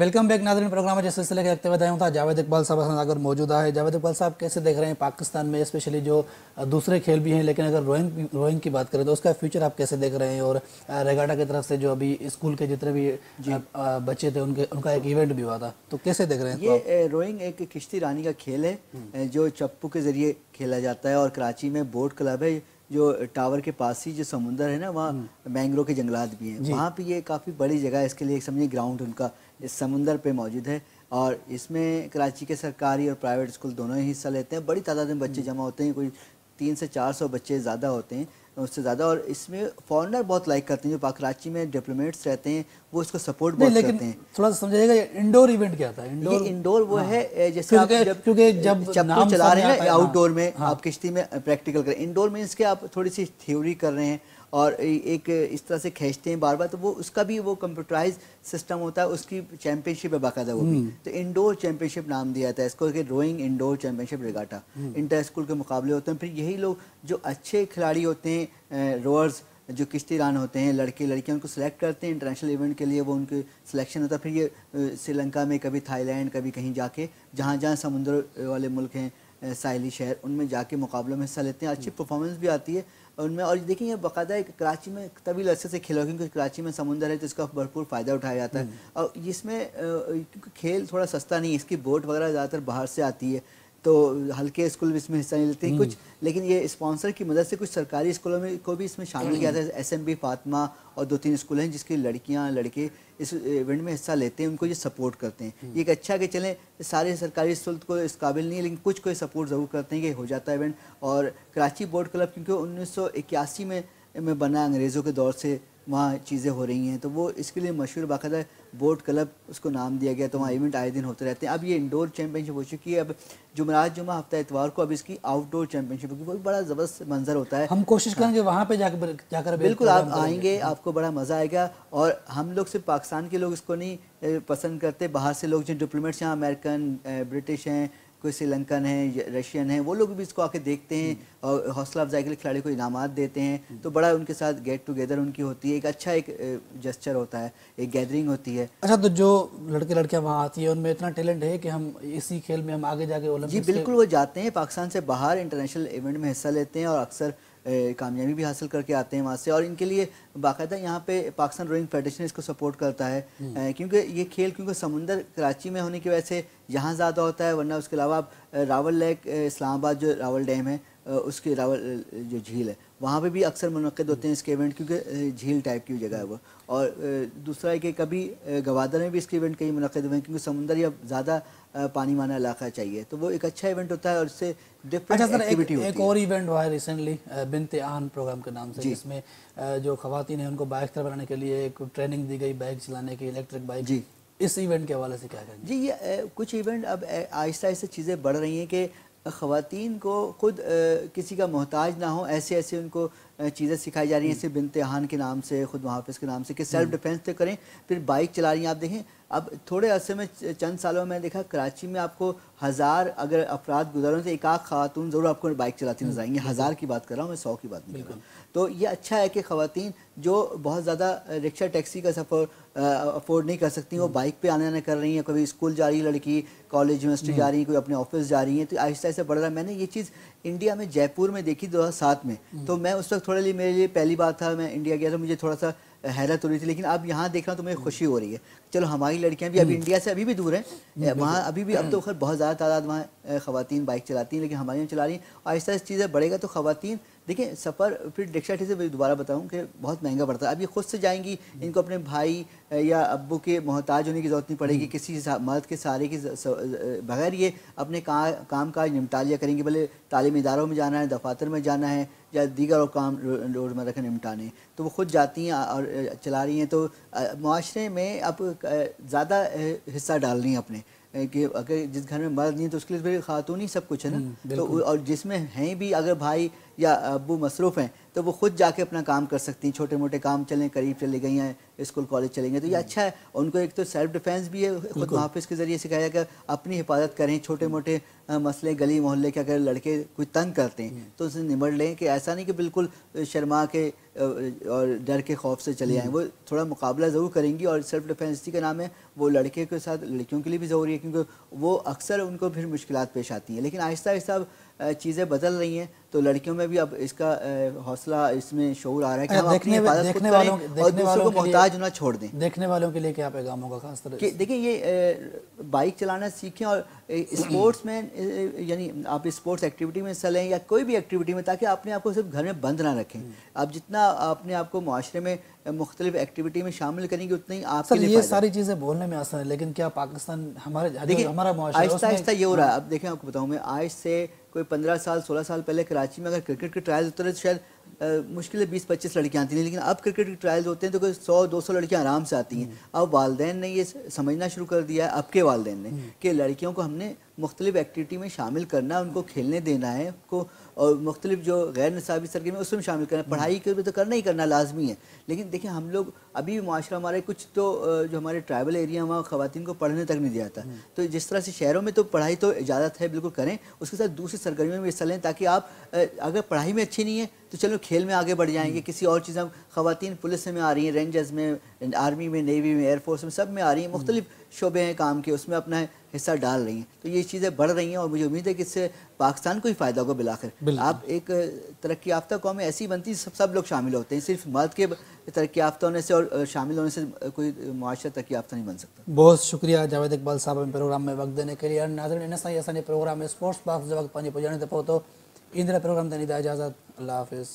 Welcome back नाज़रीन। Programme में जिस सिलसिले के रखते हुए आया हूँ था जावेद इकबाल साहब हसन अगर मौजूदा है। जावेद इकबाल साहब कैसे देख रहे हैं पाकिस्तान में स्पेशली जो दूसरे खेल भी हैं, लेकिन अगर रोइंग की बात करें तो उसका फ्यूचर आप कैसे देख रहे हैं? और रेगाटा की तरफ से जो अभी स्कूल के जितने भी बच्चे थे उनका एक इवेंट भी हुआ था, तो कैसे देख रहे हैं? ये रोइंग एक किश्ती रानी का खेल है जो चप्पू के जरिए खेला जाता है और कराची में बोट क्लब है जो टावर के पास ही जो समुंदर है ना, वहाँ मैंग्रोव के जंगलात भी हैं, वहाँ पे ये काफ़ी बड़ी जगह है इसके लिए। समझिए ग्राउंड उनका इस समुंदर पे मौजूद है और इसमें कराची के सरकारी और प्राइवेट स्कूल दोनों ही हिस्सा लेते हैं। बड़ी तादाद में बच्चे जमा होते हैं, कोई 300 से 400 बच्चे ज़्यादा होते हैं, उससे ज़्यादा। और इसमें फॉरेनर बहुत लाइक करते हैं, जो कराची में डिप्लोमेट्स रहते हैं वो इसको सपोर्ट बहुत करते हैं। थोड़ा सा समझिएगा, ये इंडोर इवेंट क्या था? इंडोर वो है जैसे आप क्योंकि जब चप्पू चला रहे हैं आउटडोर में आप किश्ती में प्रैक्टिकल करें। इंडोर मीन्स के आप थोड़ी सी थ्योरी कर रहे हैं और एक इस तरह से खींचते हैं बार बार, तो वो उसका भी वो कंप्यूटराइज सिस्टम होता है, उसकी चैंपियनशिप है बाकायदा वो भी। तो इंडोर चैंपियनशिप नाम दिया जाता है इसको, कि rowing indoor championship regatta. Inter school के मुकाबले होते हैं, फिर यही लोग जो अच्छे खिलाड़ी होते हैं, रोअर्स जो किश्ती रान होते हैं, लड़के लड़कियां, उनको सेलेक्ट करते हैं इंटरनेशनल इवेंट के लिए, वो उनके सिलेक्शन होता है। फिर ये श्रीलंका में, कभी थाईलैंड, कभी कहीं जाके जहाँ जहाँ समुद्र वाले मुल्क हैं, साहिली शहर, उनमें जाके मुकाबलों में हिस्सा लेते हैं। अच्छी परफॉर्मेंस भी आती है उनमें। और देखिए ये बाकायदा एक कराची में तभी लस्से से खेला, क्योंकि कराची में समुंदर है तो इसका भरपूर फ़ायदा उठाया जाता है। और इसमें क्योंकि खेल थोड़ा सस्ता नहीं है, इसकी बोट वगैरह ज़्यादातर बाहर से आती है, तो हल्के स्कूल भी इसमें हिस्सा नहीं लेते हैं कुछ। लेकिन ये स्पॉन्सर की मदद से कुछ सरकारी स्कूलों में को भी इसमें शामिल किया था। SMB फातिमा और 2-3 स्कूल हैं जिसकी लड़कियां लड़के इस इवेंट में हिस्सा लेते हैं, उनको ये सपोर्ट करते हैं। ये एक अच्छा कि चलें सारे सरकारी स्कूल को इस काबिल नहीं है, लेकिन कुछ कोई सपोर्ट ज़रूर करते हैं कि हो जाता है इवेंट। और कराची बोट क्लब क्योंकि 1981 में बना, अंग्रेज़ों के दौर से वहाँ चीज़ें हो रही हैं, तो वो इसके लिए मशहूर बाकायदा बोट क्लब उसको नाम दिया गया। तो वहाँ इवेंट आए दिन होते रहते हैं। अब ये इंडोर चैंपियनशिप हो चुकी है, अब जुमेरात जुमा हफ्ता इतवार को अब इसकी आउटडोर चैंपियनशिप होगी। वो भी बड़ा ज़बरदस्त मंजर होता है। हम कोशिश करेंगे वहाँ पे जाकर बिल्कुल आप आएंगे, आपको बड़ा मज़ा आएगा। और हम लोग सिर्फ पाकिस्तान के लोग इसको नहीं पसंद करते, बाहर से लोग जो डिप्लोमेट्स यहाँ अमेरिकन, ब्रिटिश हैं, कोई श्रीलंकन है, रशियन है, वो लोग भी इसको आके देखते हैं और हौसला अफजाई के लिए खिलाड़ी को इनामात देते हैं। तो बड़ा उनके साथ गेट टुगेदर उनकी होती है, एक अच्छा एक जेस्चर होता है, एक गैदरिंग होती है। अच्छा, तो जो लड़के लड़कियां वहाँ आती है उनमें इतना टैलेंट है कि हम इसी खेल में हम आगे जाके ओलंपिक्स? जी बिल्कुल, वो जाते हैं पाकिस्तान से बाहर इंटरनेशनल इवेंट में हिस्सा लेते हैं और अक्सर कामयाबी भी हासिल करके आते हैं वहाँ से। और इनके लिए बाकायदा यहाँ पे पाकिस्तान रोइंग फेडरेशन इसको सपोर्ट करता है, क्योंकि ये खेल क्योंकि समुंदर कराची में होने की वजह से यहाँ ज़्यादा होता है, वरना उसके अलावा आप रावल लेक, इस्लामाबाद जो रावल डैम है, उसकी रावल जो झील है, वहाँ पे भी अक्सर मुनक़िद होते हैं इसके इवेंट, क्योंकि झील टाइप की जगह है वो। और दूसरा है कि कभी गवादर में भी इसके इवेंट कहीं मुनक़िद हुए हैं, क्योंकि समुंदर या ज़्यादा पानी माना इलाका चाहिए, तो वो एक अच्छा इवेंट होता है और इससे डिफरेंट एक्टिविटी होती है। एक और इवेंट हुआ है रिसेंटली बिन्ते आन प्रोग्राम के नाम से, जिसमें जो खवातीन हैं उनको बाइक बनाने के लिए एक ट्रेनिंग दी गई, बाइक चलाने की, इलेक्ट्रिक बाइक। जी, इस इवेंट के हवाले से क्या कहेंगे? जी, ये कुछ इवेंट अब आहिस्ता आहिस्ता चीज़ें बढ़ रही हैं कि ख़वातीन को खुद किसी का मोहताज ना हो, ऐसे ऐसे उनको चीज़ें सिखाई जा रही हैं, सिर्फ बिन्ते आन के नाम से, खुद मुहाफ़िज़ के नाम से, कि सेल्फ डिफेंस तो करें। फिर बाइक चला रही हैं, आप देखें अब थोड़े अरसे में, चंद सालों में देखा कराची में आपको 1000 अगर अफराद गुजरों तो एक आध खातून ज़रूर आपको बाइक चलाती नजर आएंगी। 1000 की बात कर रहा हूँ मैं, 100 की बात नहीं कर रहा। तो ये अच्छा है कि ख़वातीन जो बहुत ज़्यादा रिक्शा टैक्सी का सफ़र अफोर्ड नहीं कर सकती, वो बाइक पे आने जाने कर रही हैं। कभी स्कूल जा रही है लड़की, कॉलेज यूनिवर्सिटी जा रही है, कोई अपने ऑफिस जा रही हैं, तो आहिस्ता आहिस्ता बढ़ रहा है। मैंने ये चीज़ इंडिया में जयपुर में देखी 2007 में, तो मैं उस वक्त थोड़े लिए मेरे लिए पहली बात था, मैं इंडिया गया था, मुझे थोड़ा सा हैरत हो रही थी। लेकिन अब यहाँ देख रहा हूँ तो मुझे खुशी हो रही है, चलो हमारी लड़कियाँ भी अभी इंडिया से अभी भी दूर हैं, वहाँ अभी भी अब तो खैर बहुत ज़्यादा तादाद वहाँ ख़वातीन बाइक चलाती हैं, लेकिन हमारे यहाँ चला रही हैं। आहिस्ता आहिस्ता चीज़ें बढ़ेगा तो ख़वातीन देखिए सफ़र फिर रिक्शा से दोबारा बताऊँ कि बहुत महंगा पड़ता है। अब ये खुद से जाएंगी, इनको अपने भाई या अब्बू के मोहताज होने की ज़रूरत नहीं पड़ेगी, किसी मर्द के सहारे की बगैर ये अपने काम काज निपटा लिया करेंगे। भले तालीमी इदारों में जाना है, दफातर में जाना है, या दीगर और काम रोज़मर्रा के निपटाने, तो वो खुद जाती हैं और चला रही हैं। तो माशरे में अब ज़्यादा हिस्सा डाल रही हैं अपने, कि अगर जिस घर में मर्द नहीं है तो उसके लिए खातून ही सब कुछ है ना। तो और जिसमें हैं भी अगर भाई या अब्बू मसरूफ़ हैं तो वो खुद जाके अपना काम कर सकती हैं, छोटे मोटे काम चलें, करीब चले गई हैं, स्कूल कॉलेज चलेंगे, तो ये अच्छा है। उनको एक तो सेल्फ डिफेंस भी है, खुद मुहाफ़िज़ के ज़रिए सिखाया कि अपनी हिफाजत करें, छोटे मोटे मसले गली मोहल्ले के अगर लड़के कोई तंग करते हैं तो उसे निमट लें, कि ऐसा नहीं कि बिल्कुल शर्मा के और डर के खौफ से चले आएँ, वो थोड़ा मुकाबला ज़रूर करेंगी। और सेल्फ डिफेंस इसी का नाम है, वो लड़के के साथ लड़कियों के लिए भी ज़रूरी है, क्योंकि वो अक्सर उनको फिर मुश्किलात पेश आती हैं। लेकिन आहिस्ता आहिस्ता अब चीज़ें बदल रही हैं, तो लड़कियों में भी अब इसका हौसला, इसमें शऊर आ रहा है कि हम अपनी हिफाजत खुद करें और दूसरों को मोहताज होना छोड़ दें। देखने वालों के लिए क्या पैगाम होगा खास तरह से? देखिए, ये बाइक चलाना सीखें और स्पोर्ट्स में, यानी आप स्पोर्ट्स एक्टिविटी में हिस्सा लें या कोई भी एक्टिविटी में, ताकि अपने आप को सिर्फ घर में बंद ना रखें। आप जितना अपने आप को माशरे में मुख्तलिफ एक्टिविटी में शामिल करेंगे उतना ही आपके लिए। ये सारी चीज़ें बोलने में आसान है, लेकिन क्या पाकिस्तान हमारे, देखिए हमारा आहिस्ता आहिस्ता ये हो रहा है। अब देखें, आपको बताऊं मैं, आज से कोई 15 साल 16 साल पहले कराची में अगर क्रिकेट के ट्रायल्स होते रहे तो शायद मुश्किल 20-25 लड़कियां आती थी, लेकिन अब क्रिकेट के ट्रायल्स होते हैं तो कोई 100-200 लड़कियां आराम से आती हैं। अब वालदैन ने ये समझना शुरू कर दिया है, अब के वालदैन ने, कि लड़कियों को हमने मुख्तलिफ एक्टिविटी में शामिल करना, उनको खेलने देना है, उनको और मुख्तलिफ जो गैर निसाबी सरगर्मी उसमें शामिल करना, पढ़ाई के भी तो करना ही करना लाजमी है। लेकिन देखिए, हम लोग अभी भी माशरा हमारे कुछ तो जो हमारे ट्राइबल एरिया वहाँ ख़वातीन को पढ़ने तक नहीं दिया जाता। तो जिस तरह से शहरों में तो पढ़ाई तो इजाज़त है, बिल्कुल करें, उसके साथ दूसरी सरगर्मियों में हिस्सा लें, ताकि आप अगर पढ़ाई में अच्छी नहीं है तो चलो खेल में आगे बढ़ जाएंगे, किसी और चीज़। ख़वातीन पुलिस में आ रही हैं, रेंजर्स में, आर्मी में, नेवी में, एयरफोर्स में, सब में आ रही हैं, मुख्तलिफ शोबे हैं काम के, उसमें अपना हिस्सा डाल रही हैं। तो ये चीज़ें बढ़ रही हैं और मुझे उम्मीद है कि इससे पाकिस्तान को ही फ़ायदा होगा बिलाखिर। आप एक तरक्की याफ्ता कौम में ऐसी बनती है सब लोग शामिल होते हैं, सिर्फ मर्द के तरक्की याफ्ता होने से और शामिल होने से कोई मुआशरा तरक्की याफ्ता नहीं बन सकता। बहुत शुक्रिया जावेद इकबाल साहब प्रोग्राम में वक्त देने के लिए। नाज़रीन, असानी प्रोग्राम में स्पोर्ट्स बॉक्स जो वक्त पानी पुजाने ते पहुतो इंदिरा प्रोग्राम देने दी इजाज़त। अल्लाह हाफिज़।